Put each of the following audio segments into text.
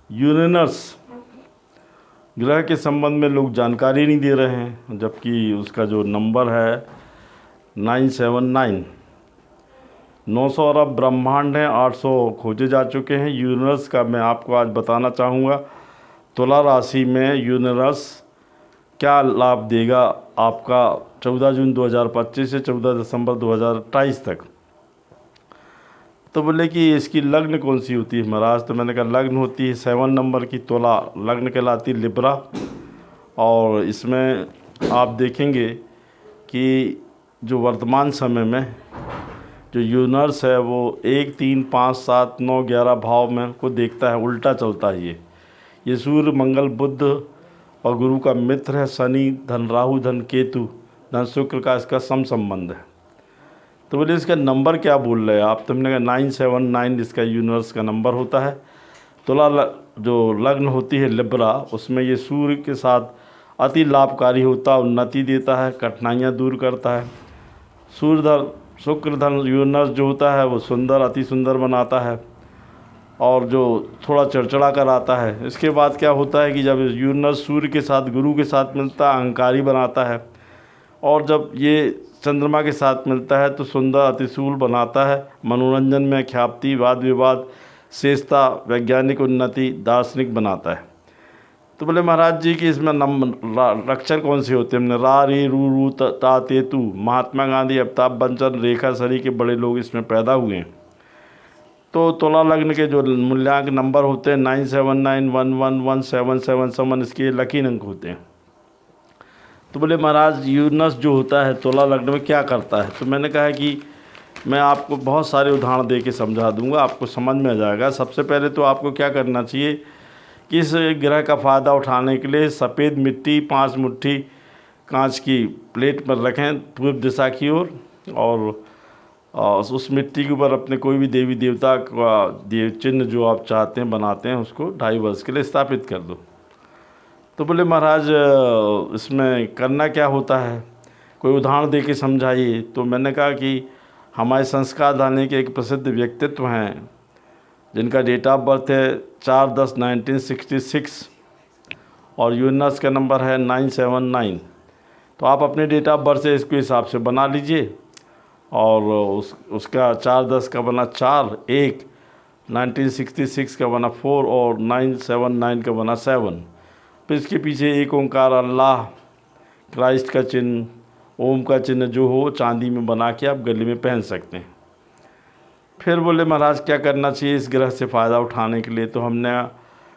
Uranus ग्रह के संबंध में लोग जानकारी नहीं दे रहे हैं, जबकि उसका जो नंबर है 979। 900 अरब ब्रह्मांड हैं, 800 खोजे जा चुके हैं। यूरेनस का मैं आपको आज बताना चाहूँगा तुला राशि में यूरेनस क्या लाभ देगा आपका 14 जून 2025 से 14 दिसंबर 2028 तक। तो बोले कि इसकी लग्न कौन सी होती है महाराज, तो मैंने कहा लग्न होती है 7 नंबर की तुला, लग्न कहलाती है लिब्रा। और इसमें आप देखेंगे कि जो वर्तमान समय में जो यूरेनस है वो 1, 3, 5, 7, 9, 11 भाव में को देखता है, उल्टा चलता है। ये सूर्य, मंगल, बुध और गुरु का मित्र है। शनि, धन राहु, धन केतु, धन शुक्र का इसका सम संबंध है। तो बोले इसका नंबर क्या बोल रहे हैं आप, तो हमने कहा 979 इसका यूनिवर्स का नंबर होता है। तुला जो लग्न होती है लिब्रा, उसमें ये सूर्य के साथ अति लाभकारी होता है, उन्नति देता है, कठिनाइयाँ दूर करता है। सूर्य धन शुक्र धन यूरेनस जो होता है वो सुंदर, अति सुंदर बनाता है और जो थोड़ा चिड़चिड़ा कर आता है। इसके बाद क्या होता है कि जब यूरेनस सूर्य के साथ, गुरु के साथ मिलता है, अहंकारी बनाता है। और जब ये चंद्रमा के साथ मिलता है तो सुंदर, अतिशूल बनाता है। मनोरंजन में ख्याति, वाद विवाद, श्रेष्ठता, वैज्ञानिक उन्नति, दार्शनिक बनाता है। तो बोले महाराज जी कि इसमें अक्षर कौन से होते हैं। हमने रा, रे, रू, ता, ते, तू। महात्मा गांधी, अमिताभ बच्चन, रेखा सरी के बड़े लोग इसमें पैदा हुए हैं। तो तुला लग्न के जो मूल्यांक नंबर होते हैं 979, 111777, इसके लकी अंक होते हैं। तो बोले महाराज यूरेनस जो होता है तुला लग्न में क्या करता है, तो मैंने कहा कि मैं आपको बहुत सारे उदाहरण दे के समझा दूंगा, आपको समझ में आ जाएगा। सबसे पहले तो आपको क्या करना चाहिए कि इस ग्रह का फ़ायदा उठाने के लिए सफ़ेद मिट्टी 5 मुट्ठी कांच की प्लेट पर रखें पूर्व दिशा की ओर, और उस मिट्टी के ऊपर अपने कोई भी देवी देवता का चिन्ह जो आप चाहते हैं बनाते हैं उसको 2.5 वर्ष के लिए स्थापित कर दो। तो बोले महाराज इसमें करना क्या होता है, कोई उदाहरण दे के समझाइए। तो मैंने कहा कि हमारे संस्कार दाने के एक प्रसिद्ध व्यक्तित्व हैं जिनका डेट ऑफ बर्थ है 4/10/1966 और यूरेनस का नंबर है 979। तो आप अपने डेट ऑफ बर्थ से इसके हिसाब से बना लीजिए। और उसका 4/10 का बना 4, 1, 1966 का बना 4 और 979 का बना 7। फिर इसके पीछे एक ओंकार, अल्लाह, क्राइस्ट का चिन्ह, ओम का चिन्ह जो हो चांदी में बना के आप गले में पहन सकते हैं। फिर बोले महाराज क्या करना चाहिए इस ग्रह से फ़ायदा उठाने के लिए। तो हमने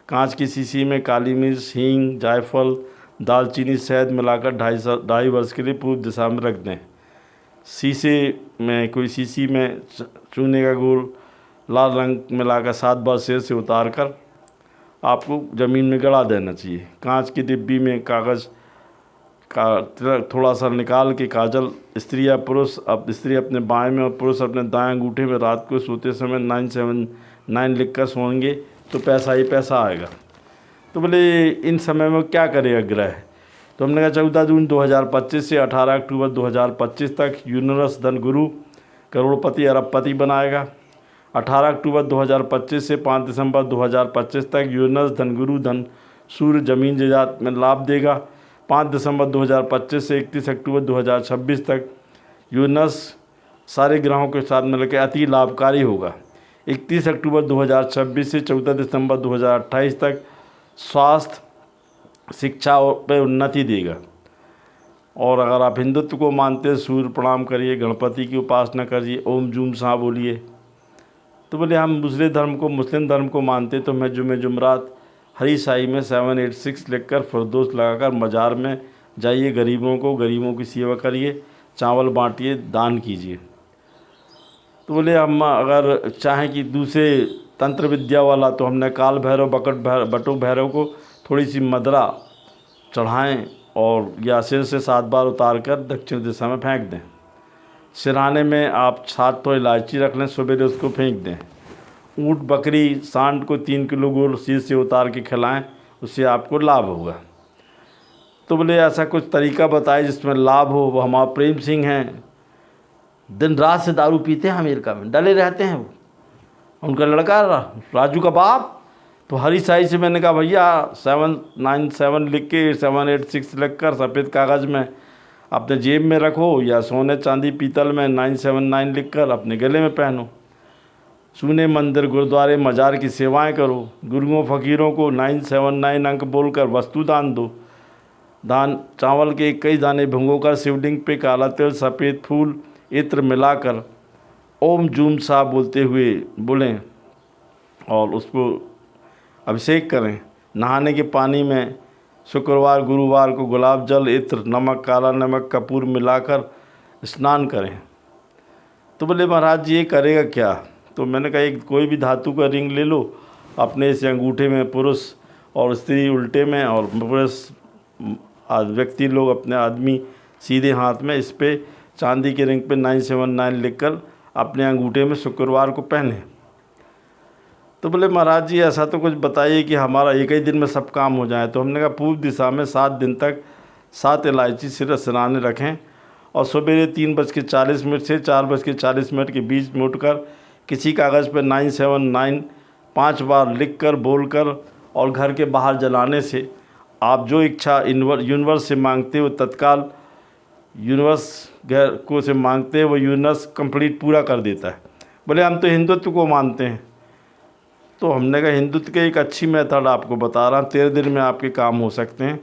कांच की शीशी में काली मिर्च, हींग, जायफल, दालचीनी, शहद मिलाकर 2.5 वर्ष के लिए पूर्व दिशा में रख दें। शीशे में, कोई शीशी में चूने का गोल लाल रंग मिलाकर 7 बार सिर से उतार कर आपको ज़मीन में गड़ा देना चाहिए। कांच की डिब्बी में कागज़ का थोड़ा सा निकाल के काजल, स्त्री या पुरुष, अब स्त्री अपने बाएं में और पुरुष अपने दाएं अंगूठे में रात को सोते समय 979 लिख कर सोएंगे तो पैसा ही पैसा आएगा। तो बोले इन समय में क्या करेगा ग्रह, तो हमने कहा 14 जून 2025 से 18 अक्टूबर 2025 तक यूरेनस धन गुरु करोड़पति अरबपति बनाएगा। 18 अक्टूबर 2025 से 5 दिसंबर 2025 तक यूरेनस धन गुरु धन सूर्य जमीन जायदाद में लाभ देगा। 5 दिसंबर 2025 से 31 अक्टूबर 2026 तक यूरेनस सारे ग्रहों के साथ मिलकर अति लाभकारी होगा। 31 अक्टूबर 2026 से 14 दिसंबर 2028 तक स्वास्थ्य, शिक्षा पर उन्नति देगा। और अगर आप हिंदुत्व को मानते हैं सूर्य प्रणाम करिए, गणपति की उपासना करिए, ओम जूम शाह बोलिए। तो बोले हम दूसरे धर्म को, मुस्लिम धर्म को मानते तो मैं जुमेरात हरी साई में 786 लिखकर फरदोस लगाकर मज़ार में जाइए, गरीबों की सेवा करिए, चावल बांटिए, दान कीजिए। तो बोले हम अगर चाहें कि दूसरे तंत्र विद्या वाला, तो हमने काल भैरव, बटुक भैरव को थोड़ी सी मदरा चढ़ाएं और या सिर से 7 बार उतार कर दक्षिण दिशा में फेंक दें। सिरहाने में आप 7 तो इलायची रख लें, सवेरे उसको फेंक दें। ऊँट, बकरी, सांड को 3 किलो गुड़ सिर से उतार के खिलाएं, उससे आपको लाभ होगा। तो बोले ऐसा कुछ तरीका बताए जिसमें लाभ हो। वो हमारा प्रेम सिंह हैं, दिन रात से दारू पीते हैं, अमेरिका में डले रहते हैं। वो उनका लड़का राजू का बाप तो हरी स्याही से मैंने कहा भैया 797 लिख के 786 लिख कर सफ़ेद कागज़ में अपने जेब में रखो, या सोने चांदी पीतल में 979 लिख कर अपने गले में पहनो। सुने मंदिर गुरुद्वारे मज़ार की सेवाएं करो। गुरुओं फ़कीरों को 979 अंक बोलकर वस्तु दान दो। दान चावल के 21 दाने भिगोकर शिवलिंग पे काला तिल सफ़ेद फूल इत्र मिलाकर ओम जूम सा बोलते हुए बोलें और उसको अभिषेक करें। नहाने के पानी में शुक्रवार गुरुवार को गुलाब जल इत्र नमक काला नमक कपूर मिलाकर स्नान करें। तो बोले महाराज जी ये करेगा क्या? तो मैंने कहा एक कोई भी धातु का रिंग ले लो, अपने से अंगूठे में पुरुष और स्त्री उल्टे में, और पुरुष व्यक्ति लोग अपने आदमी सीधे हाथ में, इस पे चांदी के रिंग पे 979 लिखकर अपने अंगूठे में शुक्रवार को पहने। तो बोले महाराज जी ऐसा तो कुछ बताइए कि हमारा एक ही दिन में सब काम हो जाए। तो हमने कहा पूर्व दिशा में 7 दिन तक 7 इलायची सिराने रखें और सवेरे 3:40 से 4:40 के बीच में उठकर किसी कागज़ पर 979 5 बार लिख कर बोल कर और घर के बाहर जलाने से आप जो इच्छा यूनिवर्स से मांगते हो तत्काल यूनिवर्स को से मांगते हैं वो यूनिवर्स कंप्लीट पूरा कर देता है। बोले हम तो हिंदुत्व को मानते हैं। तो हमने कहा हिंदुत्व के एक अच्छी मेथड आपको बता रहा हूँ, 13 दिन में आपके काम हो सकते हैं।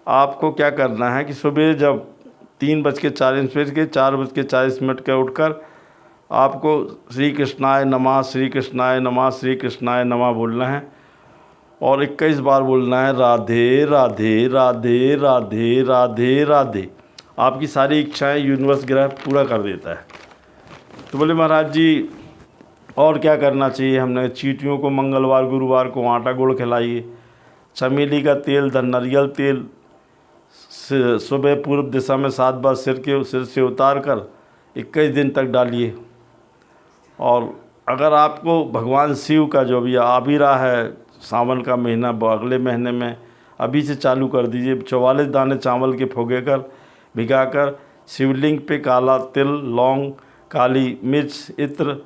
आपको क्या करना है कि सुबह जब 3:40 के 4:40 के उठकर आपको श्री कृष्णाय नमः श्री कृष्णाय नमः श्री कृष्णाय नमः बोलना है और 21 बार बोलना है राधे राधे राधे राधे राधे राधे। आपकी सारी इच्छाएं यूनिवर्स ग्रह पूरा कर देता है। तो बोले महाराज जी और क्या करना चाहिए? हमने चींटियों को मंगलवार गुरुवार को आटा गुड़ खिलाइए। चमेली का तेल नारियल तेल सुबह पूर्व दिशा में 7 बार सिर से उतार कर 21 दिन तक डालिए। और अगर आपको भगवान शिव का जो भी आ भी रहा है सावन का महीना, अगले महीने में अभी से चालू कर दीजिए। 44 दाने चावल के भिगाकर शिवलिंग पे काला तिल लौंग काली मिर्च इत्र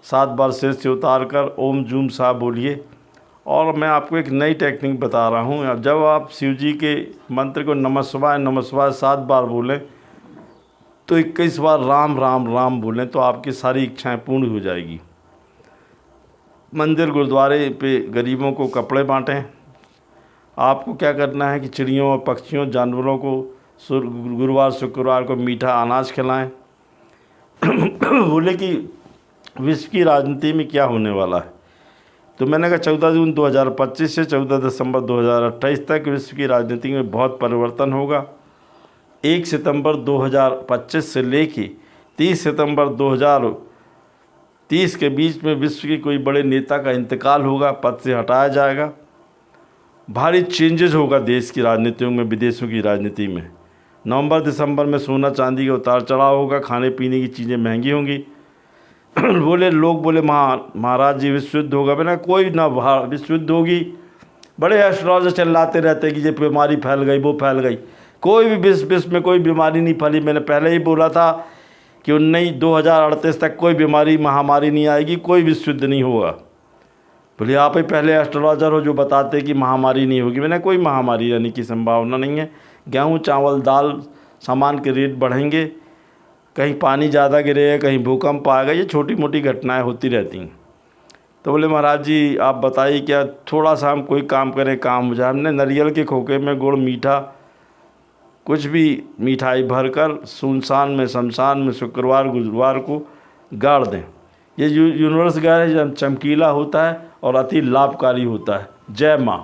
7 बार सिर से उतार कर ओम जूम सा बोलिए। और मैं आपको एक नई टेक्निक बता रहा हूँ। जब आप शिव जी के मंत्र को नमः शिवाय 7 बार बोलें तो 21 बार राम राम राम बोलें तो आपकी सारी इच्छाएं पूर्ण हो जाएगी। मंदिर गुरुद्वारे पे गरीबों को कपड़े बांटें। आपको क्या करना है कि चिड़ियों और पक्षियों जानवरों को गुरुवार शुक्रवार को मीठा अनाज खिलाएं। बोले कि विश्व की राजनीति में क्या होने वाला है? तो मैंने कहा 14 जून 2025 से 14 दिसंबर 2028 तक विश्व की राजनीति में बहुत परिवर्तन होगा। 1 सितंबर 2025 से लेके 30 सितंबर 2030 के बीच में विश्व के कोई बड़े नेता का इंतकाल होगा, पद से हटाया जाएगा। भारी चेंजेस होगा देश की राजनीतियों में, विदेशों की राजनीति में। नवंबर दिसंबर में सोना चांदी का उतार चढ़ाव होगा, खाने पीने की चीज़ें महंगी होंगी। बोले लोग बोले महाराज जी विश्व युद्ध होगा। मैंने कोई ना विश्व युद्ध होगी। बड़े एस्ट्रोलॉजर चिल्लाते रहते हैं कि ये बीमारी फैल गई वो फैल गई। कोई भी विश्व में कोई बीमारी नहीं फैली। मैंने पहले ही बोला था कि 2038 तक कोई बीमारी महामारी नहीं आएगी, कोई विश्व युद्ध नहीं होगा। बोले आप ही पहले एस्ट्रोलॉजर हो जो बताते कि महामारी नहीं होगी। मैंने कोई महामारी आने की संभावना नहीं है। गेहूँ चावल दाल सामान के रेट बढ़ेंगे, कहीं पानी ज़्यादा गिरेगा, कहीं भूकंप आएगा, ये छोटी मोटी घटनाएं होती रहती हैं। तो बोले महाराज जी आप बताइए क्या थोड़ा सा हम कोई काम करें काम हो जाए। हमने नारियल के खोखे में गुड़ मीठा कुछ भी मिठाई भरकर सुनसान में शमशान में शुक्रवार गुरुवार को गाड़ दें। ये यूनिवर्स ग्रह चमकीला होता है और अति लाभकारी होता है। जय माँ।